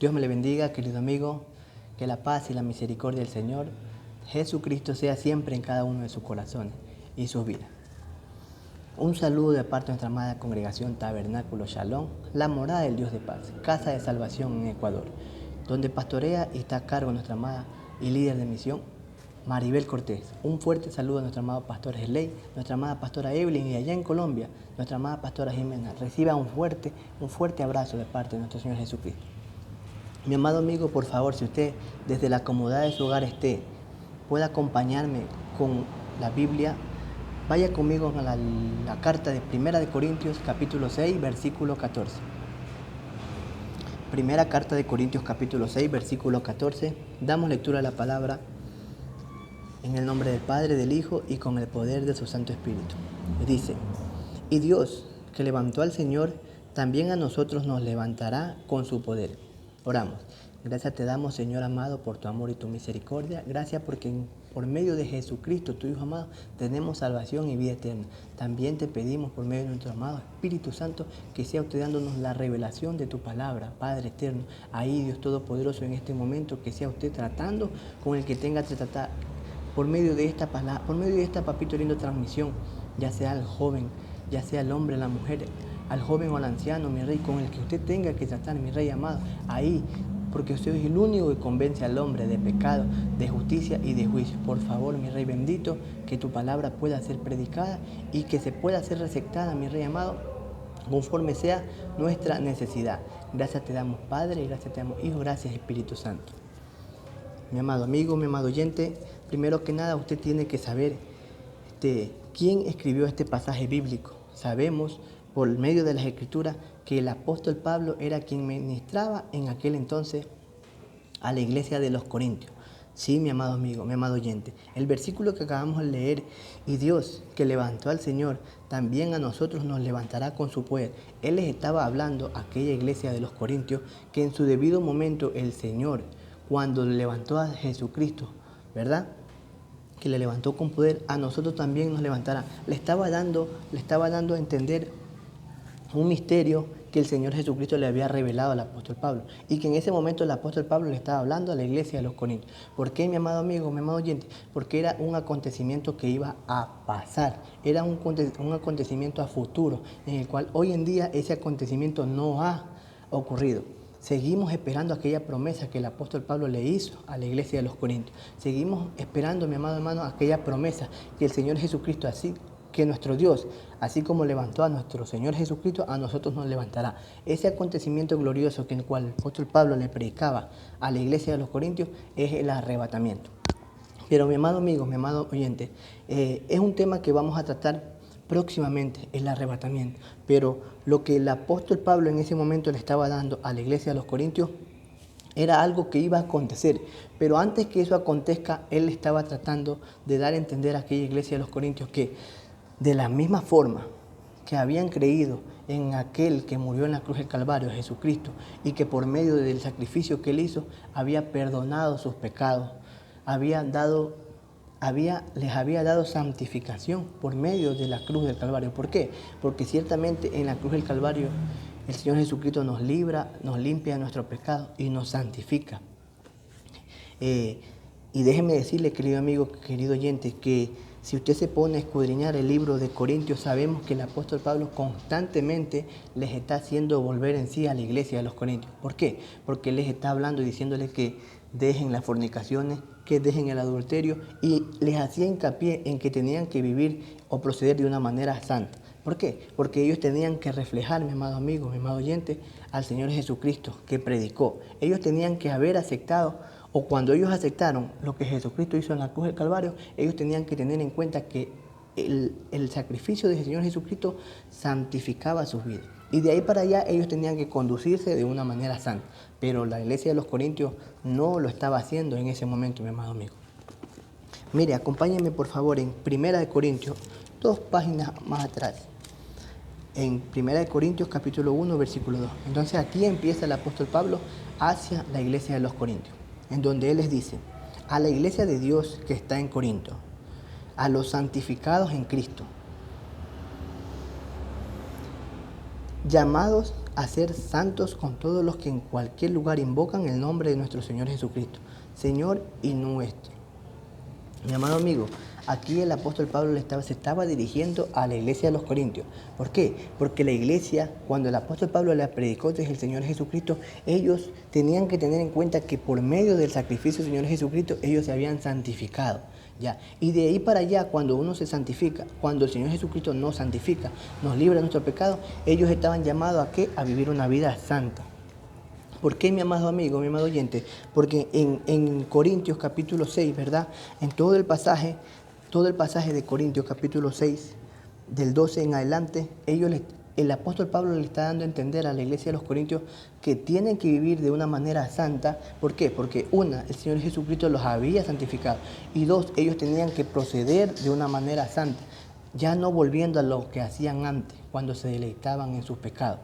Dios me le bendiga, querido amigo, que la paz y la misericordia del Señor Jesucristo sea siempre en cada uno de sus corazones y sus vidas. Un saludo de parte de nuestra amada congregación Tabernáculo Shalom, la morada del Dios de paz, casa de salvación en Ecuador, donde pastorea y está a cargo nuestra amada y líder de misión, Maribel Cortés. Un fuerte saludo a nuestra amada pastora Sley, nuestra amada pastora Evelyn, y allá en Colombia, nuestra amada pastora Jimena. Reciba un fuerte abrazo de parte de nuestro Señor Jesucristo. Mi amado amigo, por favor, si usted desde la comodidad de su hogar puede acompañarme con la Biblia, vaya conmigo a la carta de Primera de Corintios, capítulo 6, versículo 14. Primera carta de Corintios, capítulo 6, versículo 14. Damos lectura a la palabra en el nombre del Padre, del Hijo y con el poder de su Santo Espíritu. Dice: y Dios, que levantó al Señor, también a nosotros nos levantará con su poder. Oramos. Gracias te damos, Señor amado, por tu amor y tu misericordia. Gracias porque por medio de Jesucristo, tu Hijo amado, tenemos salvación y vida eterna. También te pedimos por medio de nuestro amado Espíritu Santo que sea usted dándonos la revelación de tu palabra, Padre eterno. Ahí, Dios Todopoderoso, en este momento, que sea usted tratando con el que tenga que tratar por medio de esta palabra, por medio de esta, papito lindo, transmisión, ya sea al joven, ya sea al hombre, a la mujer, al joven o al anciano, mi rey, con el que usted tenga que tratar, mi rey amado, ahí, porque usted es el único que convence al hombre de pecado, de justicia y de juicio. Por favor, mi rey bendito, que tu palabra pueda ser predicada y que se pueda ser receptada, mi rey amado, conforme sea nuestra necesidad. Gracias te damos, Padre, y gracias te damos, Hijo, gracias, Espíritu Santo. Mi amado amigo, mi amado oyente, primero que nada usted tiene que saber quién escribió este pasaje bíblico. Sabemos por medio de las Escrituras que el apóstol Pablo era quien ministraba en aquel entonces a la iglesia de los Corintios. Sí, mi amado amigo, mi amado oyente, el versículo que acabamos de leer: y Dios, que levantó al Señor, también a nosotros nos levantará con su poder. Él les estaba hablando a aquella iglesia de los Corintios que en su debido momento el Señor, cuando le levantó a Jesucristo, ¿verdad?, que le levantó con poder, a nosotros también nos levantará. Le estaba dando a entender un misterio que el Señor Jesucristo le había revelado al apóstol Pablo, y que en ese momento el apóstol Pablo le estaba hablando a la iglesia de los Corintios. ¿Por qué, mi amado amigo, mi amado oyente? Porque era un acontecimiento que iba a pasar, era un acontecimiento a futuro, en el cual hoy en día ese acontecimiento no ha ocurrido. Seguimos esperando aquella promesa que el apóstol Pablo le hizo a la iglesia de los Corintios. Seguimos esperando, mi amado hermano, aquella promesa que el Señor Jesucristo, así que nuestro Dios, así como levantó a nuestro Señor Jesucristo, a nosotros nos levantará. Ese acontecimiento glorioso que en el cual el apóstol Pablo le predicaba a la iglesia de los Corintios es el arrebatamiento. Pero mi amado amigo, mi amado oyente, es un tema que vamos a tratar próximamente, el arrebatamiento. Pero lo que el apóstol Pablo en ese momento le estaba dando a la iglesia de los Corintios era algo que iba a acontecer. Pero antes que eso acontezca, él estaba tratando de dar a entender a aquella iglesia de los Corintios que de la misma forma que habían creído en aquel que murió en la cruz del Calvario, Jesucristo, y que por medio del sacrificio que él hizo había perdonado sus pecados, les había dado santificación por medio de la cruz del Calvario. ¿Por qué? Porque ciertamente en la cruz del Calvario el Señor Jesucristo nos libra, nos limpia de nuestros pecados y nos santifica. Y déjeme decirle, querido amigo, querido oyente, que si usted se pone a escudriñar el libro de Corintios, sabemos que el apóstol Pablo constantemente les está haciendo volver en sí a la iglesia de los Corintios. ¿Por qué? Porque él les está hablando y diciéndoles que dejen las fornicaciones, que dejen el adulterio, y les hacía hincapié en que tenían que vivir o proceder de una manera santa. ¿Por qué? Porque ellos tenían que reflejar, mi amado amigo, mi amado oyente, al Señor Jesucristo que predicó. Ellos tenían que haber aceptado, o cuando ellos aceptaron lo que Jesucristo hizo en la cruz del Calvario, ellos tenían que tener en cuenta que el sacrificio del Señor Jesucristo santificaba sus vidas. Y de ahí para allá ellos tenían que conducirse de una manera santa. Pero la iglesia de los Corintios no lo estaba haciendo en ese momento, mi amado amigo. Mire, acompáñenme por favor en Primera de Corintios, 2 páginas más atrás. En Primera de Corintios capítulo 1, versículo 2. Entonces aquí empieza el apóstol Pablo hacia la iglesia de los Corintios, en donde él les dice: a la iglesia de Dios que está en Corinto, a los santificados en Cristo, llamados a ser santos con todos los que en cualquier lugar invocan el nombre de nuestro Señor Jesucristo, Señor y nuestro. Mi amado amigo, aquí el apóstol Pablo se estaba dirigiendo a la iglesia de los Corintios. ¿Por qué? Porque la iglesia, cuando el apóstol Pablo le predicó desde el Señor Jesucristo, ellos tenían que tener en cuenta que por medio del sacrificio del Señor Jesucristo, ellos se habían santificado. ¿Ya? Y de ahí para allá, cuando uno se santifica, cuando el Señor Jesucristo nos santifica, nos libra de nuestro pecado, ellos estaban llamados ¿a qué? A vivir una vida santa. ¿Por qué, mi amado amigo, mi amado oyente? Porque en Corintios capítulo 6, ¿verdad? En todo el pasaje de Corintios capítulo 6, del 12 en adelante, el apóstol Pablo le está dando a entender a la iglesia de los Corintios que tienen que vivir de una manera santa. ¿Por qué? Porque el Señor Jesucristo los había santificado. Y dos, ellos tenían que proceder de una manera santa, ya no volviendo a lo que hacían antes, cuando se deleitaban en sus pecados.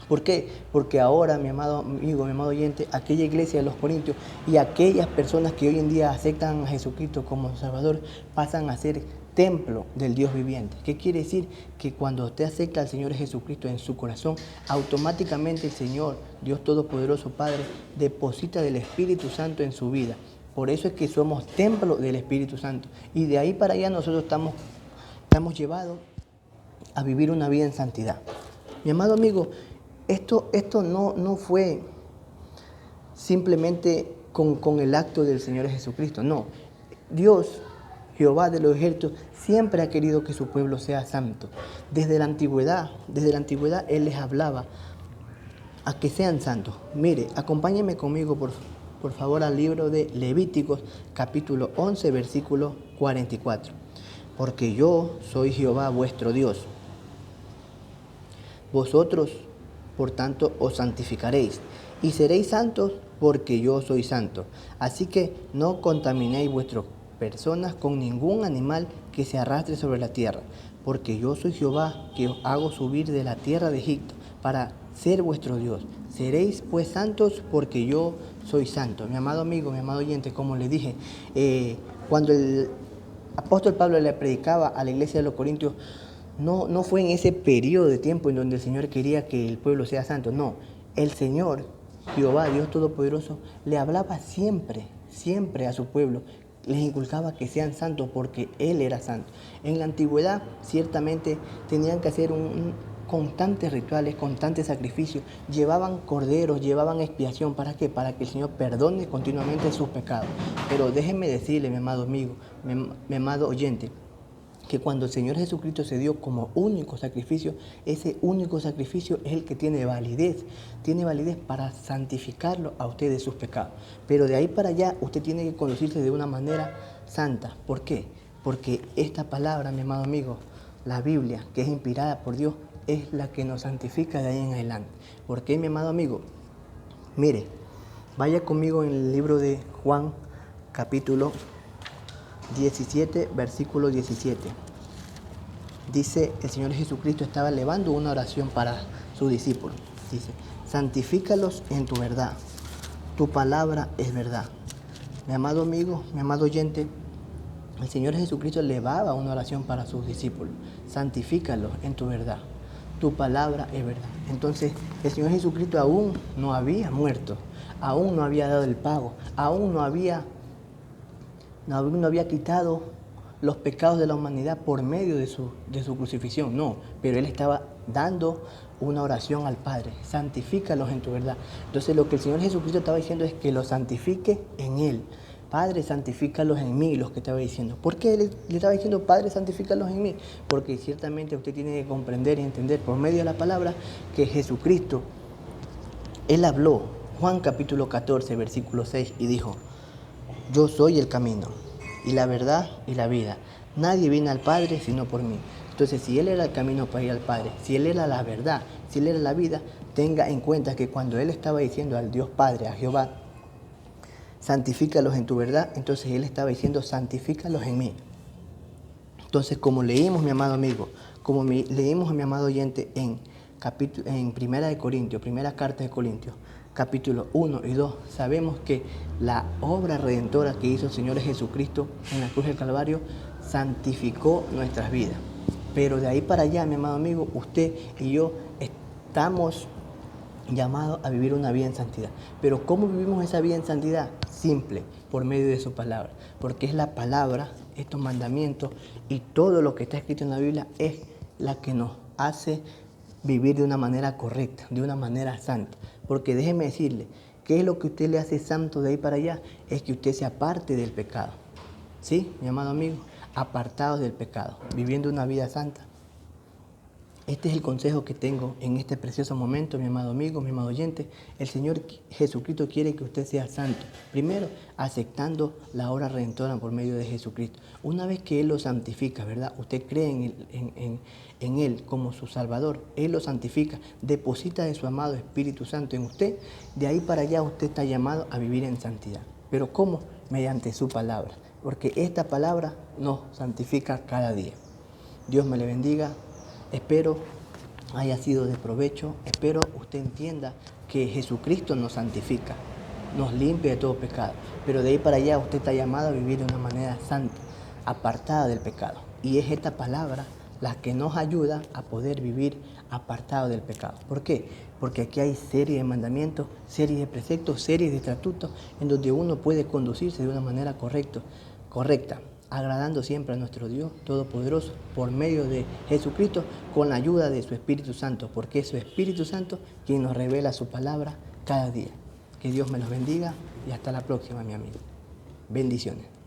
¿Por qué? Porque ahora, mi amado amigo, mi amado oyente, aquella iglesia de los Corintios y aquellas personas que hoy en día aceptan a Jesucristo como Salvador pasan a ser templo del Dios viviente. ¿Qué quiere decir? Que cuando usted acepta al Señor Jesucristo en su corazón, automáticamente el Señor, Dios Todopoderoso Padre, deposita del Espíritu Santo en su vida. Por eso es que somos templo del Espíritu Santo. Y de ahí para allá nosotros estamos llevados a vivir una vida en santidad. Mi amado amigo, esto no fue simplemente con el acto del Señor Jesucristo. No, Dios, Jehová de los ejércitos, siempre ha querido que su pueblo sea santo. Desde la antigüedad Él les hablaba a que sean santos. Mire, acompáñenme conmigo por favor al libro de Levíticos, capítulo 11, versículo 44. Porque yo soy Jehová vuestro Dios. Vosotros, por tanto, os santificaréis y seréis santos porque yo soy santo. Así que no contaminéis vuestras personas con ningún animal que se arrastre sobre la tierra, porque yo soy Jehová que os hago subir de la tierra de Egipto para ser vuestro Dios. Seréis pues santos porque yo soy santo. Mi amado amigo, mi amado oyente, como les dije, cuando el apóstol Pablo le predicaba a la iglesia de los Corintios, no fue en ese periodo de tiempo en donde el Señor quería que el pueblo sea santo. No, el Señor, Jehová, Dios Todopoderoso, le hablaba siempre a su pueblo. Les inculcaba que sean santos porque Él era santo. En la antigüedad, ciertamente, tenían que hacer constantes rituales, constantes sacrificios. Llevaban corderos, llevaban expiación. ¿Para qué? Para que el Señor perdone continuamente sus pecados. Pero déjenme decirle, mi amado amigo, mi amado oyente, que cuando el Señor Jesucristo se dio como único sacrificio, ese único sacrificio es el que tiene validez para santificarlo a usted de sus pecados. Pero de ahí para allá usted tiene que conducirse de una manera santa. ¿Por qué? Porque esta palabra, mi amado amigo, la Biblia, que es inspirada por Dios, es la que nos santifica de ahí en adelante. ¿Por qué, mi amado amigo? Mire, vaya conmigo en el libro de Juan, capítulo 17, versículo 17. Dice, el Señor Jesucristo estaba elevando una oración para sus discípulos. Dice, santifícalos en tu verdad. Tu palabra es verdad. Mi amado amigo, mi amado oyente, el Señor Jesucristo elevaba una oración para sus discípulos. Santifícalos en tu verdad. Tu palabra es verdad. Entonces, el Señor Jesucristo aún no había muerto. Aún no había dado el pago. Aún no había quitado los pecados de la humanidad por medio de su crucifixión. No, pero Él estaba dando una oración al Padre. Santifícalos en tu verdad. Entonces lo que el Señor Jesucristo estaba diciendo es que los santifique en Él. Padre, santifícalos en mí, los que estaba diciendo. ¿Por qué le estaba diciendo, Padre, santifícalos en mí? Porque ciertamente usted tiene que comprender y entender por medio de la palabra que Jesucristo, Él habló, Juan capítulo 14, versículo 6, y dijo, yo soy el camino y la verdad y la vida. Nadie viene al Padre sino por mí. Entonces, si Él era el camino para ir al Padre, si Él era la verdad, si Él era la vida, tenga en cuenta que cuando Él estaba diciendo al Dios Padre, a Jehová, santifícalos en tu verdad, entonces Él estaba diciendo, santifícalos en mí. Entonces, como leímos, mi amado amigo, leímos, mi amado oyente, en Primera de Corintios, primera carta de Corintios, capítulo 1 y 2, sabemos que la obra redentora que hizo el Señor Jesucristo en la cruz del Calvario santificó nuestras vidas. Pero de ahí para allá, mi amado amigo, usted y yo estamos llamados a vivir una vida en santidad. Pero ¿cómo vivimos esa vida en santidad? Simple, por medio de su palabra. Porque es la palabra, estos mandamientos y todo lo que está escrito en la Biblia es la que nos hace vivir de una manera correcta, de una manera santa. Porque déjeme decirle, ¿qué es lo que usted le hace santo de ahí para allá? Es que usted se aparte del pecado. ¿Sí, mi amado amigo? Apartado del pecado, viviendo una vida santa. Este es el consejo que tengo en este precioso momento, mi amado amigo, mi amado oyente. El Señor Jesucristo quiere que usted sea santo. Primero, aceptando la obra redentora por medio de Jesucristo. Una vez que Él lo santifica, ¿verdad? Usted cree en Él como su Salvador. Él lo santifica, deposita de su amado Espíritu Santo en usted. De ahí para allá usted está llamado a vivir en santidad. ¿Pero cómo? Mediante su palabra. Porque esta palabra nos santifica cada día. Dios me le bendiga. Espero haya sido de provecho. Espero usted entienda que Jesucristo nos santifica, nos limpia de todo pecado. Pero de ahí para allá usted está llamado a vivir de una manera santa, apartada del pecado. Y es esta palabra la que nos ayuda a poder vivir apartado del pecado. ¿Por qué? Porque aquí hay serie de mandamientos, series de preceptos, series de estatutos en donde uno puede conducirse de una manera correcta, agradando siempre a nuestro Dios Todopoderoso por medio de Jesucristo con la ayuda de su Espíritu Santo, porque es su Espíritu Santo quien nos revela su palabra cada día. Que Dios me los bendiga y hasta la próxima, mi amigo. Bendiciones.